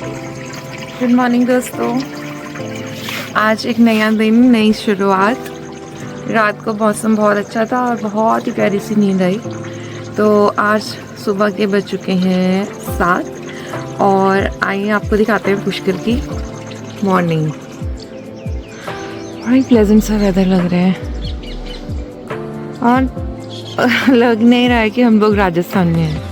Good morning दोस्तों। आज एक नया दिन, नई शुरुआत। रात को मौसम बहुत अच्छा था और बहुत ही प्यारी सी नींद आई। तो आज सुबह के बज चुके हैं 7 और आइए आपको दिखाते हैं पुष्कर की मॉर्निंग। बड़ा प्लेजेंट सा वेदर लग रहा है और लग नहीं रहा है कि हम लोग राजस्थान में हैं।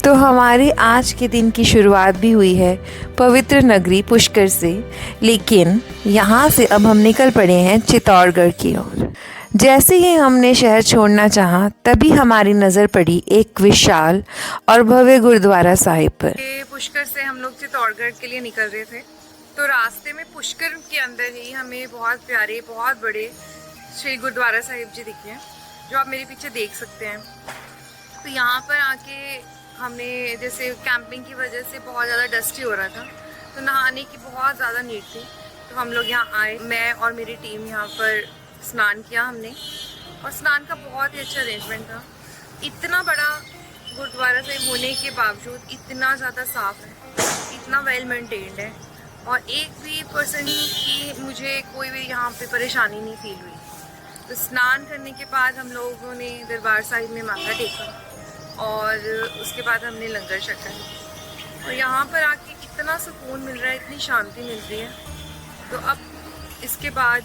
तो हमारी आज के दिन की शुरुआत भी हुई है पवित्र नगरी पुष्कर से, लेकिन यहाँ से अब हम निकल पड़े हैं चित्तौड़गढ़ की ओर। जैसे ही हमने शहर छोड़ना चाहा, तभी हमारी नज़र पड़ी एक विशाल और भव्य गुरुद्वारा साहिब पर। पुष्कर से हम लोग चित्तौड़गढ़ के लिए निकल रहे थे, तो रास्ते में पुष्कर के अंदर ही हमें बहुत प्यारे, बहुत बड़े श्री गुरुद्वारा साहिब जी दिखे, जो आप मेरे पीछे देख सकते हैं। तो यहाँ पर आके हमने, जैसे कैंपिंग की वजह से बहुत ज़्यादा डस्टी हो रहा था, तो नहाने की बहुत ज़्यादा नीड थी, तो हम लोग यहाँ आए। मैं और मेरी टीम यहाँ पर स्नान किया हमने, और स्नान का बहुत ही अच्छा अरेंजमेंट था। इतना बड़ा गुरुद्वारा साहिब होने के बावजूद इतना ज़्यादा साफ़ है, इतना वेल मेंटेन्ड है, और एक भी पर्सन की मुझे कोई भी यहाँ पे परेशानी नहीं फील हुई। तो स्नान करने के बाद हम लोगों ने दरबार साहिब में माथा टेका और उसके बाद हमने लंगर छका है। और यहाँ पर आके इतना सुकून मिल रहा है, इतनी शांति मिल रही है। तो अब इसके बाद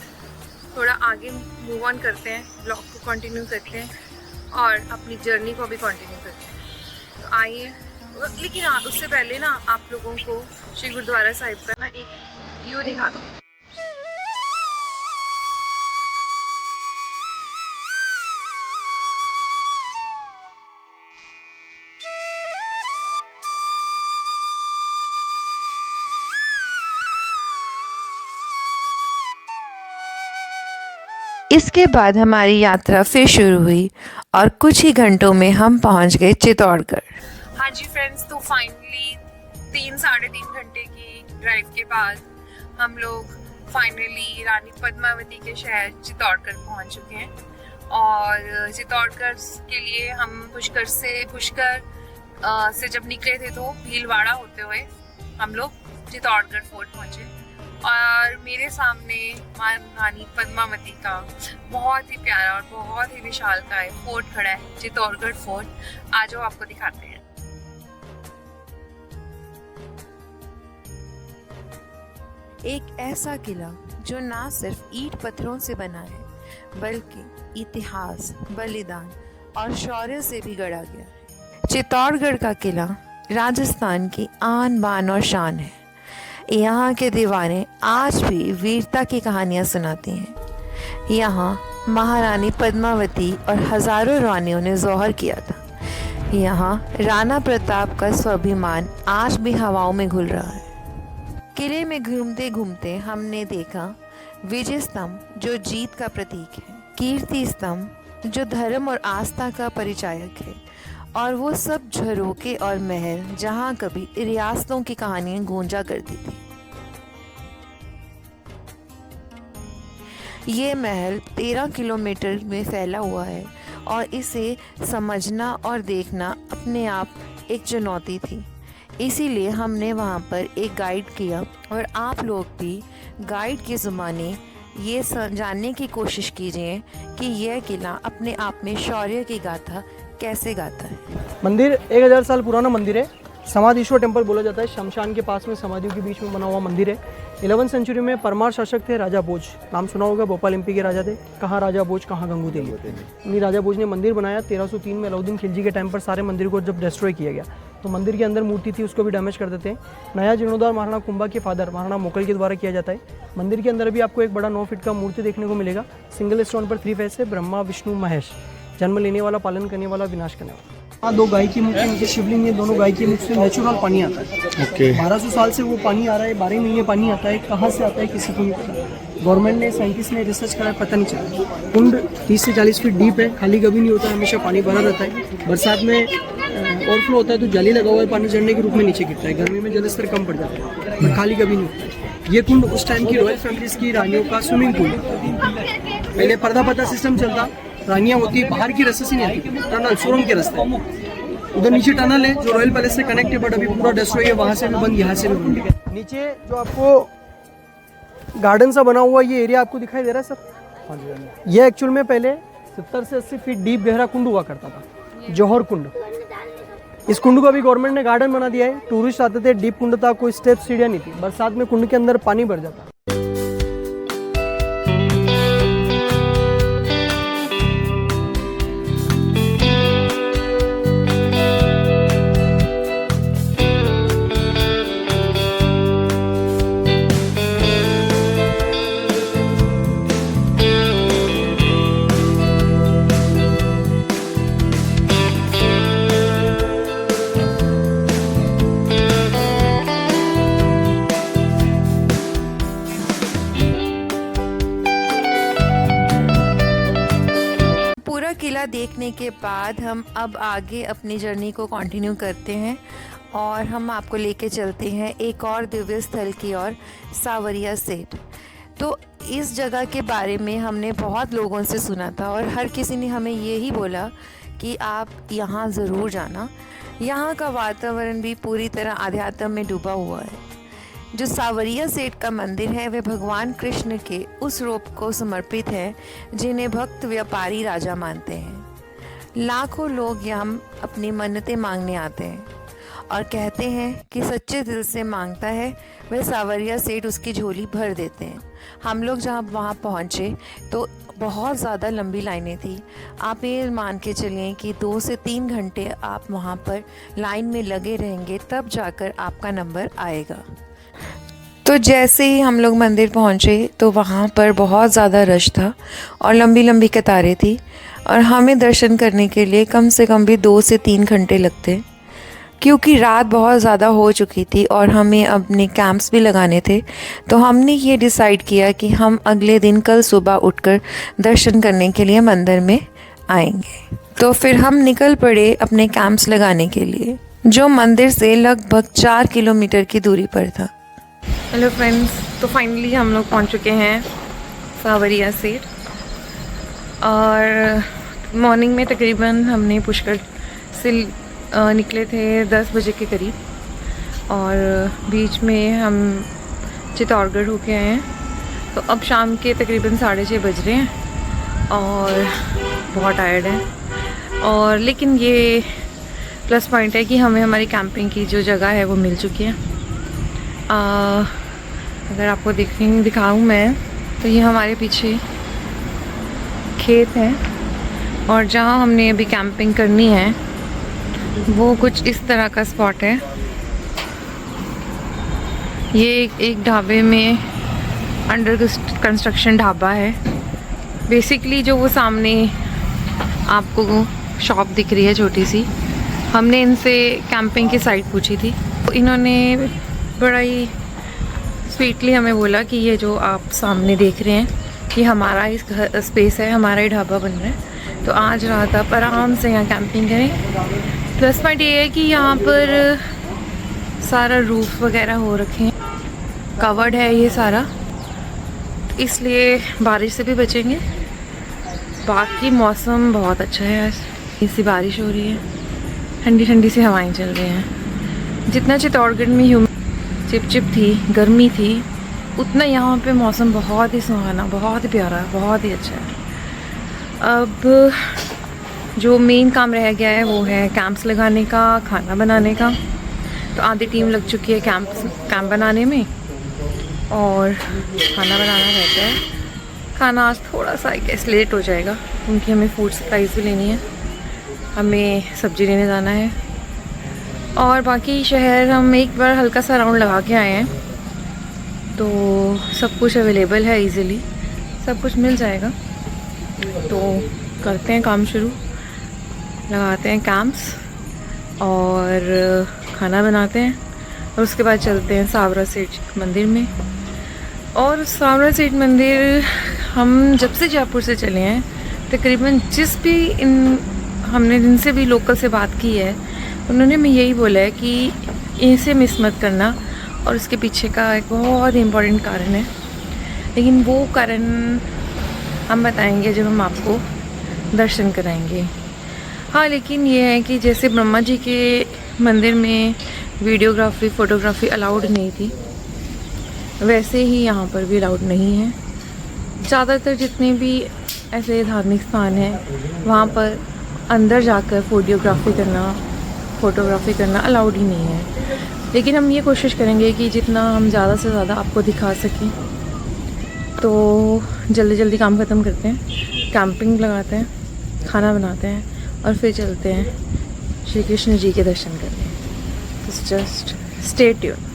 थोड़ा आगे मूव ऑन करते हैं, ब्लॉग को कंटिन्यू करते हैं और अपनी जर्नी को भी कंटिन्यू करते हैं। तो आइए, लेकिन हाँ, उससे पहले ना आप लोगों को श्री गुरुद्वारा साहिब का ना एक व्यू दिखा दूँ। इसके बाद हमारी यात्रा फिर शुरू हुई और कुछ ही घंटों में हम पहुंच गए चित्तौड़गढ़। हाँ जी फ्रेंड्स, तो फाइनली 3-3.5 घंटे की ड्राइव के बाद हम लोग फाइनली रानी पद्मावती के शहर चित्तौड़गढ़ पहुंच चुके हैं। और चित्तौड़गढ़ के लिए हम पुष्कर से जब निकले थे, तो भीलवाड़ा होते हुए हम लोग चित्तौड़गढ़ फोर्ट पहुंचे। और मेरे सामने मां रानी पद्मावती का बहुत ही प्यारा और बहुत ही विशालकाय फोर्ट खड़ा है, चित्तौड़गढ़ फोर्ट। आज वो आपको दिखाते हैं। एक ऐसा किला जो ना सिर्फ ईंट पत्थरों से बना है, बल्कि इतिहास, बलिदान और शौर्य से भी गढ़ा गया है। चित्तौड़गढ़ का किला राजस्थान की आन बान और शान है। यहाँ के दीवारें आज भी वीरता की कहानियाँ सुनाती हैं। यहाँ महारानी पद्मावती और हजारों रानियों ने जौहर किया था। यहाँ राणा प्रताप का स्वाभिमान आज भी हवाओं में घुल रहा है। किले में घूमते घूमते हमने देखा विजय स्तंभ, जो जीत का प्रतीक है, कीर्ति स्तंभ, जो धर्म और आस्था का परिचायक है, और वो सब झरोके और महल जहाँ कभी रियासतों की कहानियां गूंजा करती थी। ये महल 13 किलोमीटर में फैला हुआ है, और इसे समझना और देखना अपने आप एक चुनौती थी। इसीलिए हमने वहाँ पर एक गाइड किया, और आप लोग भी गाइड के ज़माने ये जानने की कोशिश कीजिए कि यह किला अपने आप में शौर्य की गाथा कैसे गाता है। मंदिर 1000 साल पुराना मंदिर है। समाधीश्वर टेम्पल बोला जाता है। शमशान के पास में, समाधियों के बीच में बना हुआ मंदिर है। 11वीं सेंचुरी में परमार शासक थे राजा भोज, नाम सुना होगा, भोपाल एमपी के राजा थे। कहाँ राजा भोज, कहाँ गंगू तेली। इन्हीं राजा भोज ने मंदिर बनाया। 1303 में अलाउद्दीन खिलजी के टाइम पर सारे मंदिर को जब डिस्ट्रॉय किया गया, तो मंदिर के अंदर मूर्ति थी, उसको भी डैमेज कर देते हैं। नया जीर्णोद्धार महाराणा कुंभा के फादर महाराणा मोकल के द्वारा किया जाता है। मंदिर के अंदर भी आपको एक बड़ा 9 फीट का मूर्ति देखने को मिलेगा। सिंगल स्टोन पर 3 फेस है, ब्रह्मा विष्णु महेश, जन्म लेने वाला, पालन करने वाला, विनाश करने वाला। दो गाय के मुख के नीचे शिवलिंग है, दोनों गाय के मुख से नेचुरल पानी आता है। ओके 1200 साल से वो पानी आ रहा है, 12 महीने पानी आता है। कहाँ से आता है किसी को नहीं पता। गवर्नमेंट ने, साइंटिस्ट ने रिसर्च करा है, पता नहीं चला। कुंड 30 से 40 फीट डीप है, खाली कभी नहीं होता है, हमेशा पानी भरा रहता है। बरसात में ओवरफ्लो होता है तो जाली लगा हुआ है, पानी झरने के रूप में नीचे गिरता है। गर्मी में जलस्तर कम पड़ जाता है, पर खाली कभी नहीं होता है। ये कुंड उस टाइम की रॉयल फैमिलीज की रानियों का स्विमिंग पूल है। पहले पर्दा पर्दा सिस्टम चलता, रानियाँ होती बाहर की रास्ते से नहीं आती, टनल सोरम के रास्ते। उधर नीचे टनल है जो रॉयल पैलेस से कनेक्ट है, बट अभी पूरा डिस्ट्रॉय है, वहाँ से भी बंद, यहाँ से भी बंद। नीचे जो आपको गार्डन सा बना हुआ ये एरिया आपको दिखाई दे रहा है सर? हाँ जी। ये एक्चुअल में पहले 70 से 80 फीट डीप गहरा कुंड हुआ करता था, जौहर कुंड। इस कुंड को अभी गवर्नमेंट ने गार्डन बना दिया है। टूरिस्ट आते थे, डीप कुंड था, कोई स्टेप सीढ़ियाँ नहीं थी। बरसात में कुंड के अंदर पानी भर जाता। पूरा किला देखने के बाद हम अब आगे अपनी जर्नी को कंटिन्यू करते हैं और हम आपको लेके चलते हैं एक और दिव्य स्थल की ओर, सावरिया सेठ। तो इस जगह के बारे में हमने बहुत लोगों से सुना था और हर किसी ने हमें यही बोला कि आप यहाँ ज़रूर जाना। यहाँ का वातावरण भी पूरी तरह आध्यात्म में डूबा हुआ है। जो सावरिया सेठ का मंदिर है वह भगवान कृष्ण के उस रूप को समर्पित है जिन्हें भक्त व्यापारी राजा मानते हैं। लाखों लोग यहाँ अपनी मन्नतें मांगने आते हैं और कहते हैं कि सच्चे दिल से मांगता है वह सावरिया सेठ उसकी झोली भर देते हैं। हम लोग जहाँ वहाँ पहुँचे तो बहुत ज़्यादा लंबी लाइनें थी। आप ये मान के चलिए कि 2 से 3 घंटे आप वहाँ पर लाइन में लगे रहेंगे, तब जाकर आपका नंबर आएगा। तो जैसे ही हम लोग मंदिर पहुँचे तो वहाँ पर बहुत ज़्यादा रश था और लंबी लंबी कतारें थी और हमें दर्शन करने के लिए कम से कम भी 2 से 3 घंटे लगते, क्योंकि रात बहुत ज़्यादा हो चुकी थी और हमें अपने कैंप्स भी लगाने थे। तो हमने ये डिसाइड किया कि हम अगले दिन कल सुबह उठकर दर्शन करने के लिए मंदिर में आएंगे। तो फिर हम निकल पड़े अपने कैंप्स लगाने के लिए, जो मंदिर से लगभग 4 किलोमीटर की दूरी पर था। हेलो फ्रेंड्स, तो फाइनली हम लोग पहुंच चुके हैं सावरिया सेठ और मॉर्निंग में तकरीबन हमने पुष्कर से निकले थे 10 बजे के करीब और बीच में हम चित्तौड़गढ़ होके आए हैं। तो अब शाम के तकरीबन 6:30 बज रहे हैं और बहुत टायर्ड हैं और लेकिन ये प्लस पॉइंट है कि हमें हमारी कैंपिंग की जो जगह है वो मिल चुकी है। अगर आपको दिखाऊं मैं तो ये हमारे पीछे खेत है और जहाँ हमने अभी कैंपिंग करनी है वो कुछ इस तरह का स्पॉट है। ये एक ढाबे में अंडर कंस्ट्रक्शन ढाबा है। बेसिकली जो वो सामने आपको शॉप दिख रही है छोटी सी, हमने इनसे कैंपिंग की साइट पूछी थी। तो इन्होंने बड़ा ही स्वीटली हमें बोला कि ये जो आप सामने देख रहे हैं ये हमारा ही स्पेस है, हमारा ही ढाबा बन रहा है। तो आज रात आप आराम से यहाँ कैंपिंग करें। प्लस पॉइंट ये है कि यहाँ पर सारा रूफ वगैरह हो रखे हैं, कवर्ड है ये सारा, इसलिए बारिश से भी बचेंगे। बाकी मौसम बहुत अच्छा है, आज इसी बारिश हो रही है, ठंडी ठंडी सी हवाएं चल रही हैं। जितना चित्तौड़गढ़ में चिपचिप थी, गर्मी थी, उतना यहाँ पे मौसम बहुत ही सुहाना, बहुत ही प्यारा, बहुत ही अच्छा है। अब जो मेन काम रह गया है वो है कैंप्स लगाने का, खाना बनाने का। तो आधी टीम लग चुकी है कैंप बनाने में और खाना बनाना रहता है। खाना आज थोड़ा सा आई गेस लेट हो जाएगा क्योंकि हमें फूड सप्लाईज भी लेनी है, हमें सब्ज़ी लेने जाना है और बाकी शहर हम एक बार हल्का सा राउंड लगा के आए हैं। तो सब कुछ अवेलेबल है, इजीली सब कुछ मिल जाएगा। तो करते हैं काम शुरू, लगाते हैं कैंप्स और खाना बनाते हैं और उसके बाद चलते हैं सांवरा सेठ मंदिर में। और सांवरा सेठ मंदिर हम जब से जयपुर से चले हैं तकरीबन हमने जिनसे भी लोकल से बात की है उन्होंने मैं यही बोला है कि इसे मिस मत करना। और उसके पीछे का एक बहुत इम्पोर्टेंट कारण है, लेकिन वो कारण हम बताएंगे जब हम आपको दर्शन कराएंगे। हाँ, लेकिन ये है कि जैसे ब्रह्मा जी के मंदिर में वीडियोग्राफी फ़ोटोग्राफी अलाउड नहीं थी, वैसे ही यहाँ पर भी अलाउड नहीं है। ज़्यादातर जितने भी ऐसे धार्मिक स्थान हैं वहाँ पर अंदर जाकर फ़ोटोग्राफी करना अलाउड ही नहीं है। लेकिन हम ये कोशिश करेंगे कि जितना हम ज़्यादा से ज़्यादा आपको दिखा सकें। तो जल्दी जल्दी काम ख़त्म करते हैं, कैंपिंग लगाते हैं, खाना बनाते हैं और फिर चलते हैं श्री कृष्ण जी के दर्शन करने। तो जस्ट स्टे ट्यून्ड।